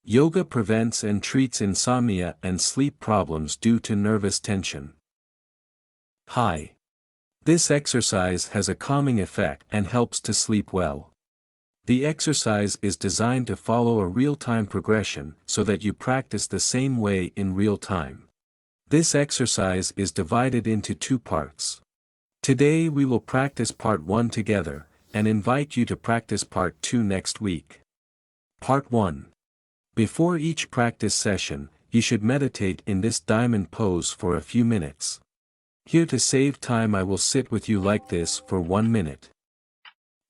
Yoga prevents and treats insomnia and sleep problems due to nervous tension. Hi. This exercise has a calming effect and helps to sleep well. The exercise is designed to follow a real-time progression so that you practice the same way in real time. This exercise is divided into 2 parts. Today we will practice part 1 together, and invite you to practice part 2 next week. Part 1. Before each practice session, you should meditate in this diamond pose for a few minutes. Here to save time I will sit with you like this for 1 minute.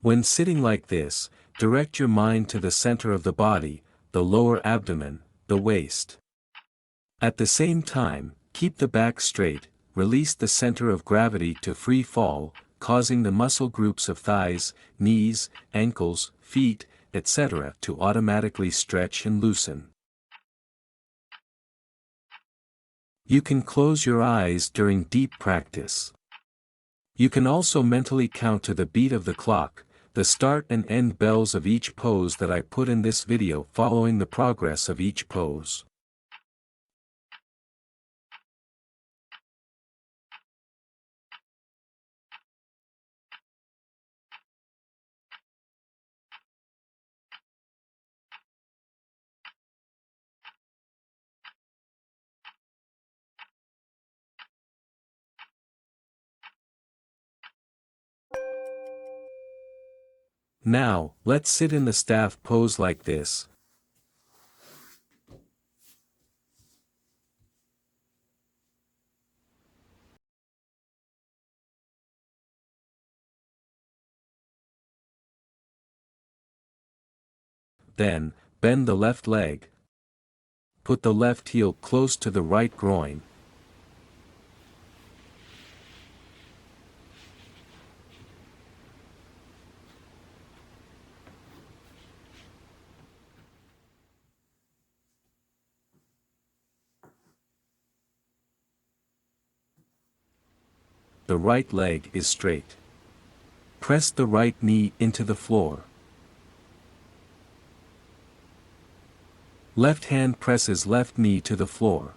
When sitting like this, direct your mind to the center of the body, the lower abdomen, the waist. At the same time, keep the back straight, release the center of gravity to free fall, causing the muscle groups of thighs, knees, ankles, feet, etc. to automatically stretch and loosen. You can close your eyes during deep practice. You can also mentally count to the beat of the clock, the start and end bells of each pose that I put in this video following the progress of each pose. Now, let's sit in the staff pose like this. Then, bend the left leg. Put the left heel close to the right groin. The right leg is straight. Press the right knee into the floor. Left hand presses left knee to the floor.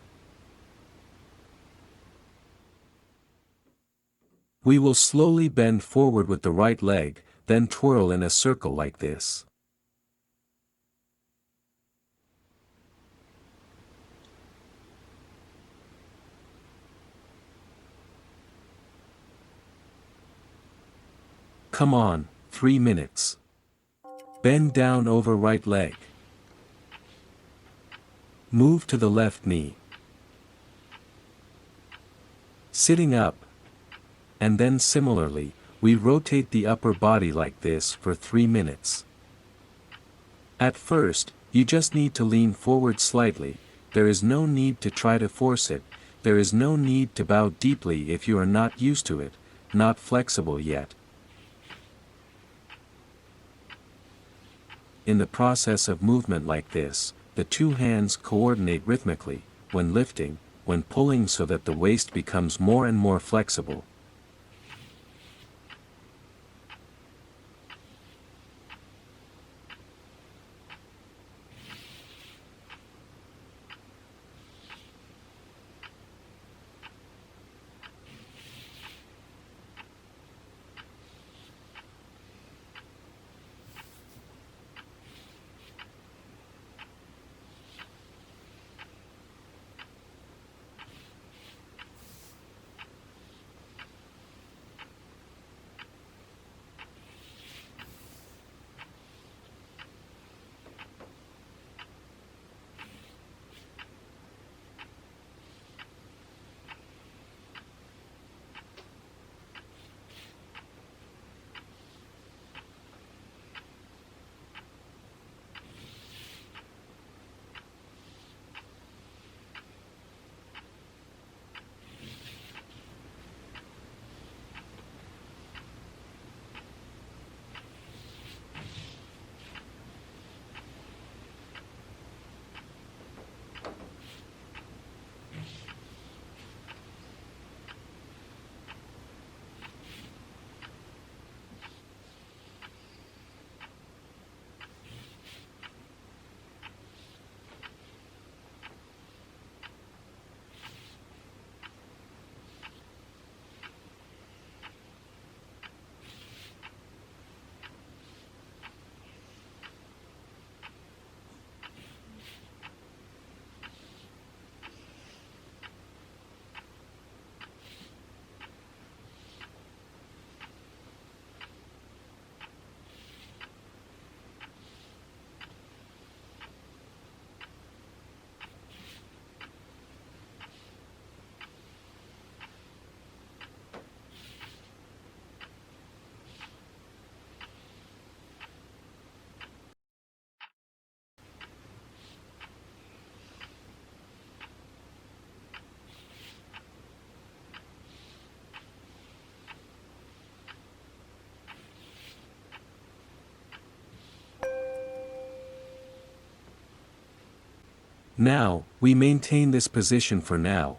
We will slowly bend forward with the right leg, then twirl in a circle like this. Come on, 3 minutes. Bend down over right leg. Move to the left knee. Sitting up. And then similarly, we rotate the upper body like this for 3 minutes. At first, you just need to lean forward slightly, there is no need to try to force it, there is no need to bow deeply if you are not used to it, not flexible yet. In the process of movement like this, the 2 hands coordinate rhythmically, when lifting, when pulling so that the waist becomes more and more flexible. Now, we maintain this position for now.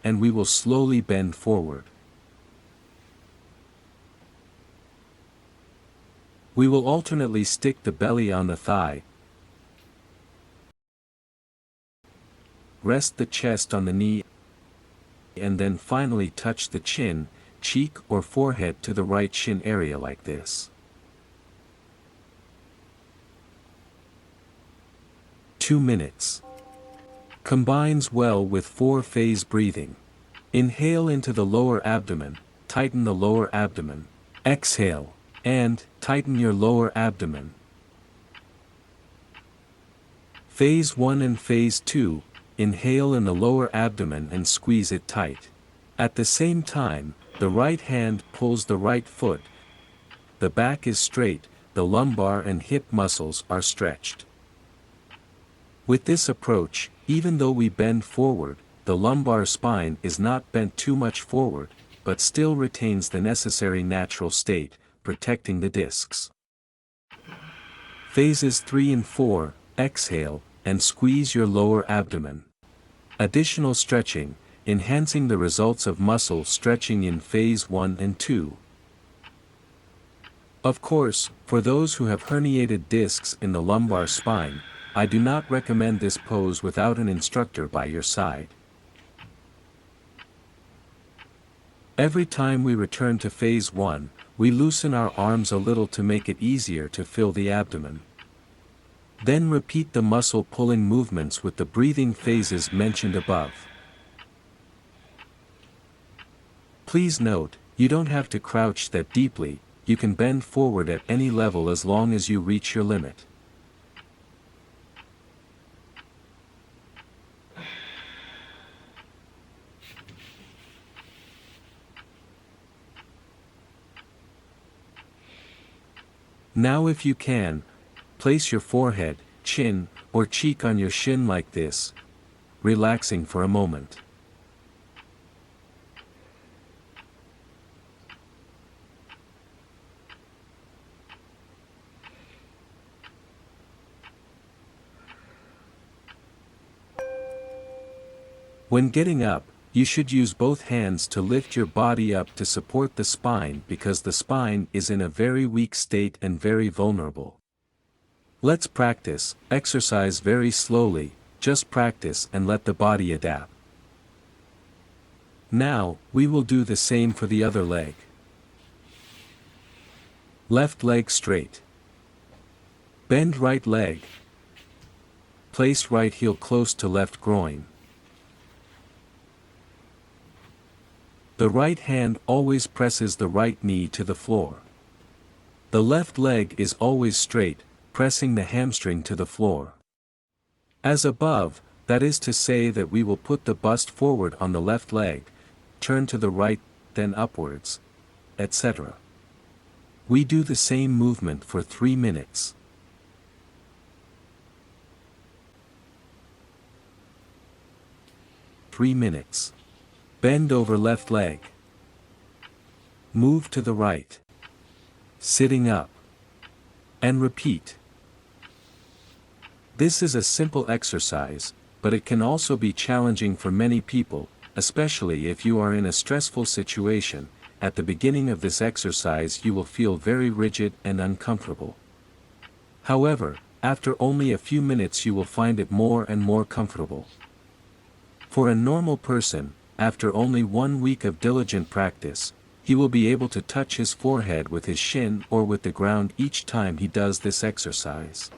And we will slowly bend forward. We will alternately stick the belly on the thigh, rest the chest on the knee, and then finally touch the chin, cheek or forehead to the right shin area like this. 2 minutes. Combines well with 4-phase breathing. Inhale into the lower abdomen, tighten the lower abdomen. Exhale, and tighten your lower abdomen. Phase 1 and Phase 2, inhale in the lower abdomen and squeeze it tight. At the same time, the right hand pulls the right foot. The back is straight, the lumbar and hip muscles are stretched. With this approach, even though we bend forward, the lumbar spine is not bent too much forward, but still retains the necessary natural state, protecting the discs. Phases 3 and 4, exhale, and squeeze your lower abdomen. Additional stretching, enhancing the results of muscle stretching in Phase 1 and 2. Of course, for those who have herniated discs in the lumbar spine, I do not recommend this pose without an instructor by your side. Every time we return to Phase 1, we loosen our arms a little to make it easier to fill the abdomen. Then repeat the muscle pulling movements with the breathing phases mentioned above. Please note, you don't have to crouch that deeply, you can bend forward at any level as long as you reach your limit. Now if you can, place your forehead, chin, or cheek on your shin like this, relaxing for a moment. When getting up, you should use both hands to lift your body up to support the spine because the spine is in a very weak state and very vulnerable. Let's practice, exercise very slowly, just practice and let the body adapt. Now, we will do the same for the other leg. Left leg straight. Bend right leg. Place right heel close to left groin. The right hand always presses the right knee to the floor. The left leg is always straight, pressing the hamstring to the floor. As above, that is to say that we will put the bust forward on the left leg, turn to the right, then upwards, etc. We do the same movement for 3 minutes. Three minutes. Bend over left leg. Move to the right. Sitting up. And repeat. This is a simple exercise, but it can also be challenging for many people, especially if you are in a stressful situation. At the beginning of this exercise you will feel very rigid and uncomfortable. However, after only a few minutes you will find it more and more comfortable. For a normal person, after only 1 week of diligent practice, he will be able to touch his forehead with his shin or with the ground each time he does this exercise.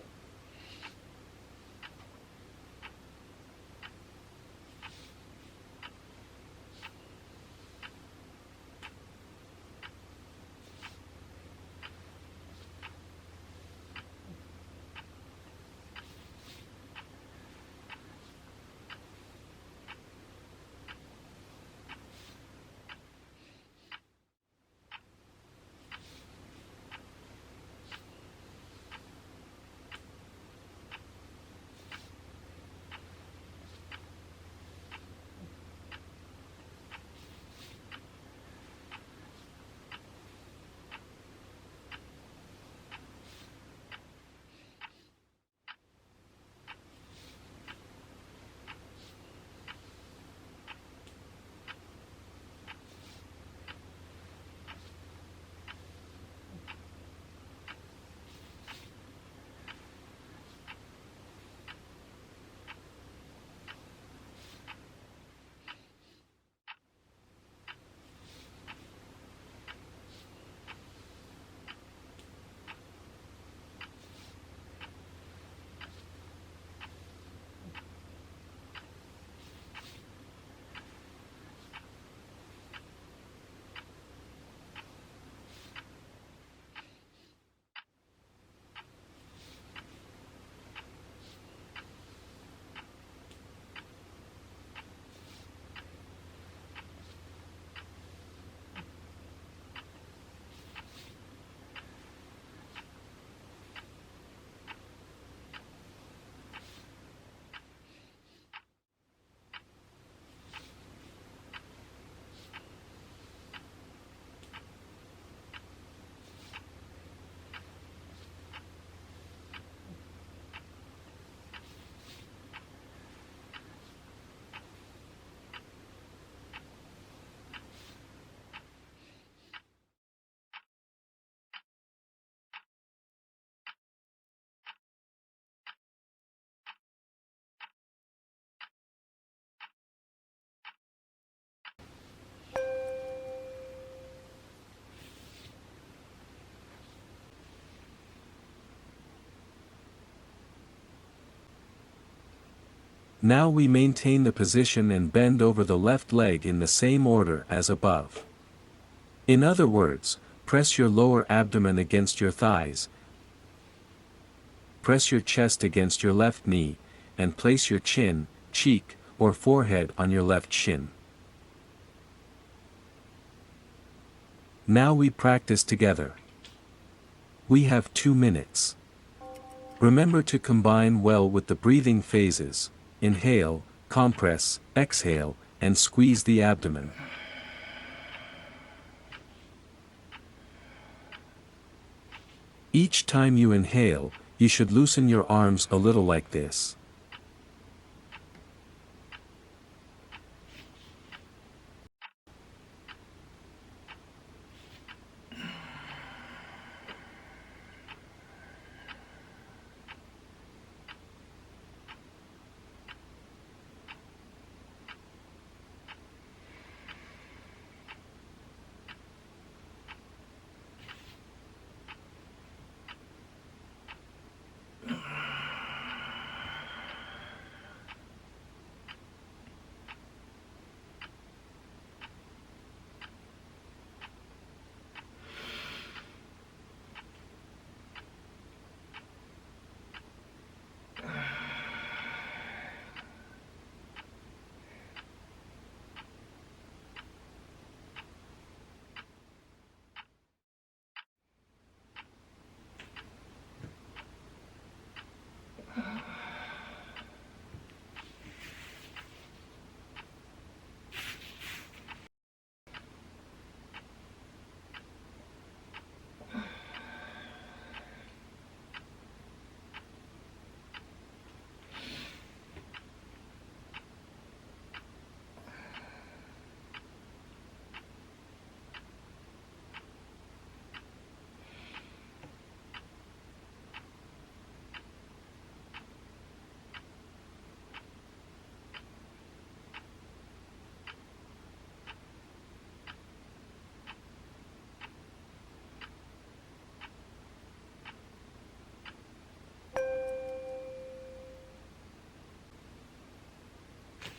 Now we maintain the position and bend over the left leg in the same order as above. In other words, press your lower abdomen against your thighs, press your chest against your left knee, and place your chin, cheek, or forehead on your left shin. Now we practice together. We have 2 minutes. Remember to combine well with the breathing phases: inhale, compress, exhale, and squeeze the abdomen. Each time you inhale, you should loosen your arms a little like this.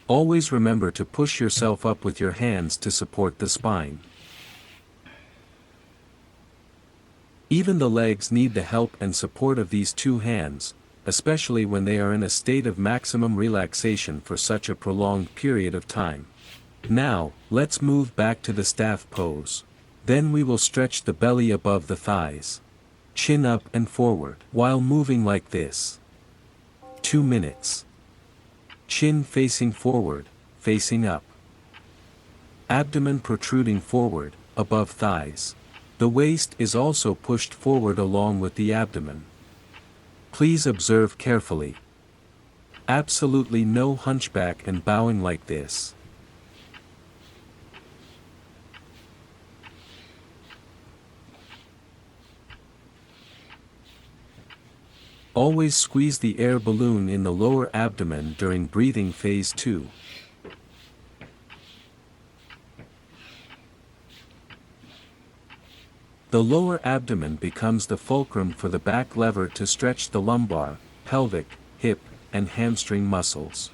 Always remember to push yourself up with your hands to support the spine. Even the legs need the help and support of these 2 hands, especially when they are in a state of maximum relaxation for such a prolonged period of time. Now, let's move back to the staff pose. Then we will stretch the belly above the thighs. Chin up and forward, while moving like this. 2 minutes. Chin facing forward, facing up. Abdomen protruding forward, above thighs. The waist is also pushed forward along with the abdomen. Please observe carefully. Absolutely no hunchback and bowing like this. Always squeeze the air balloon in the lower abdomen during breathing phase 2. The lower abdomen becomes the fulcrum for the back lever to stretch the lumbar, pelvic, hip, and hamstring muscles.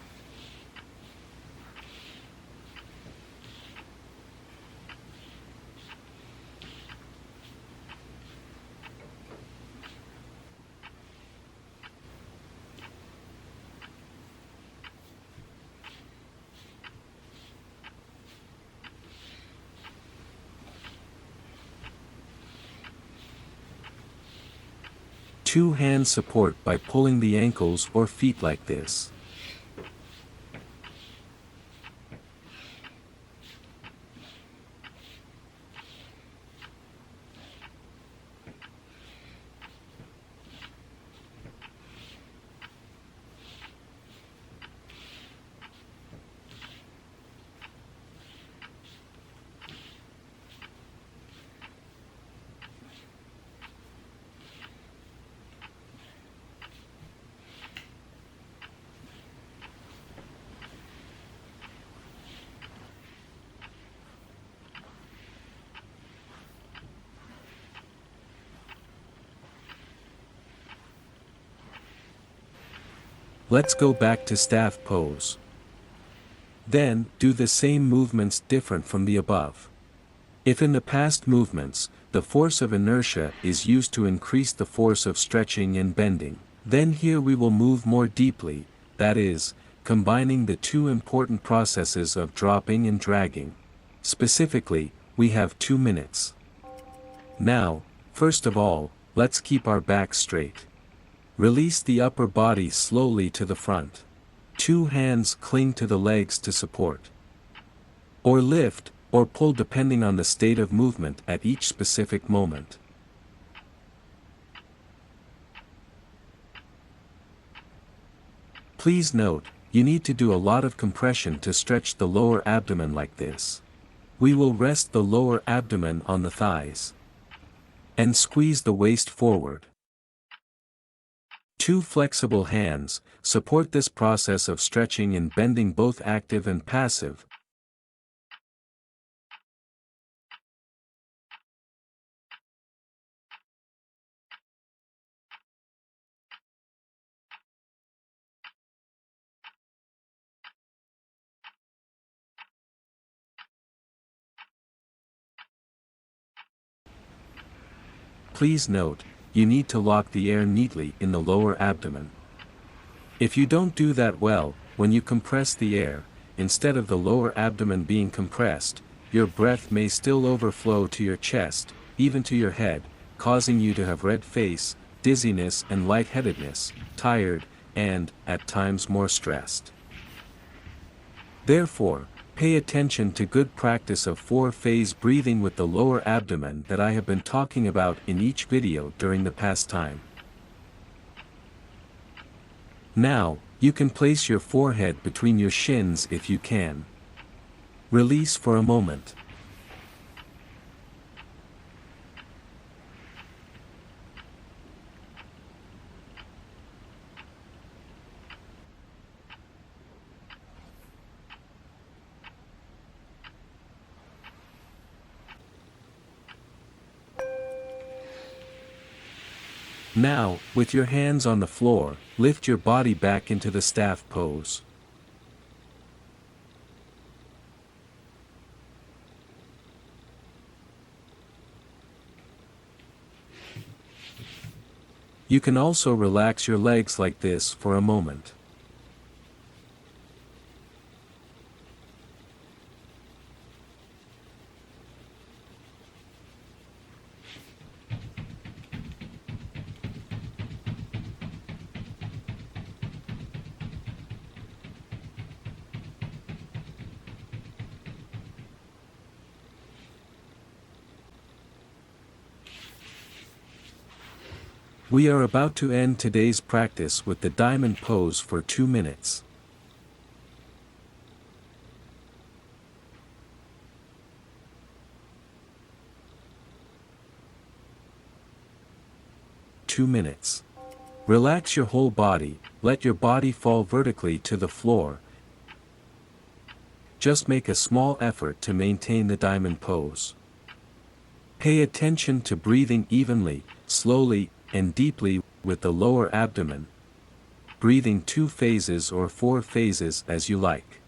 Two-hand support by pulling the ankles or feet like this. Let's go back to staff pose. Then, do the same movements different from the above. If in the past movements, the force of inertia is used to increase the force of stretching and bending, then here we will move more deeply, that is, combining the two important processes of dropping and dragging. Specifically, we have 2 minutes. Now, first of all, let's keep our back straight. Release the upper body slowly to the front. 2 hands cling to the legs to support. Or lift, or pull depending on the state of movement at each specific moment. Please note, you need to do a lot of compression to stretch the lower abdomen like this. We will rest the lower abdomen on the thighs. And squeeze the waist forward. 2 flexible hands support this process of stretching and bending, both active and passive. Please note, you need to lock the air neatly in the lower abdomen. If you don't do that well, when you compress the air, instead of the lower abdomen being compressed, your breath may still overflow to your chest, even to your head, causing you to have red face, dizziness and lightheadedness, tired, and, at times, more stressed. Therefore, pay attention to good practice of 4-phase breathing with the lower abdomen that I have been talking about in each video during the past time. Now, you can place your forehead between your shins if you can. Release for a moment. Now, with your hands on the floor, lift your body back into the staff pose. You can also relax your legs like this for a moment. We are about to end today's practice with the diamond pose for 2 minutes. Relax your whole body, let your body fall vertically to the floor. Just make a small effort to maintain the diamond pose. Pay attention to breathing evenly, slowly, and deeply with the lower abdomen. Breathing 2 phases or 4 phases as you like.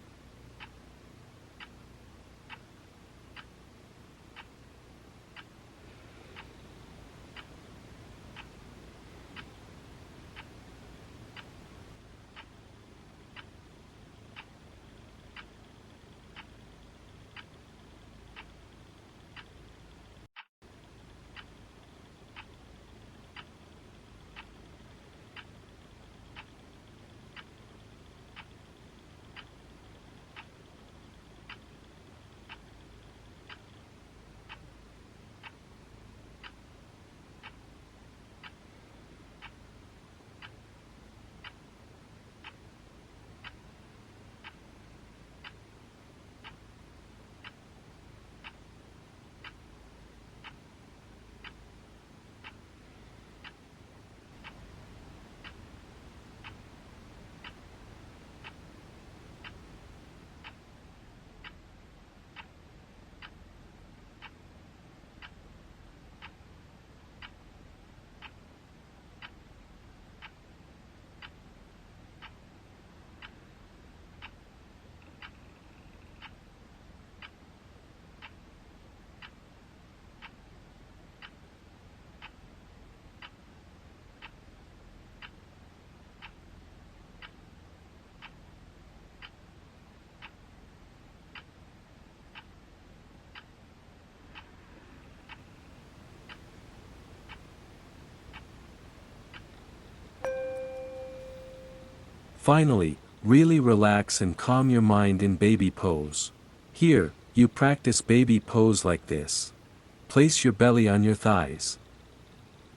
Finally, really relax and calm your mind in baby pose. Here, you practice baby pose like this. Place your belly on your thighs.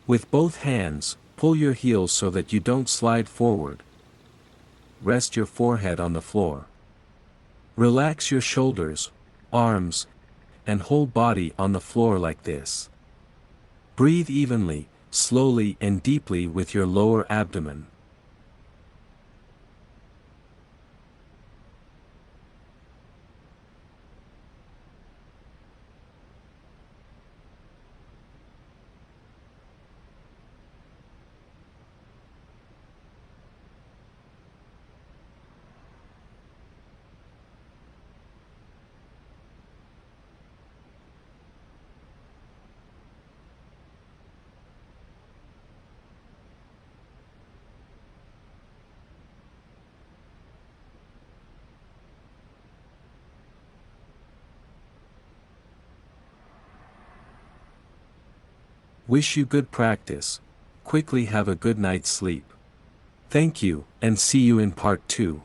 With both hands, pull your heels so that you don't slide forward. Rest your forehead on the floor. Relax your shoulders, arms, and whole body on the floor like this. Breathe evenly, slowly and deeply with your lower abdomen. Wish you good practice. Quickly have a good night's sleep. Thank you, and see you in part 2.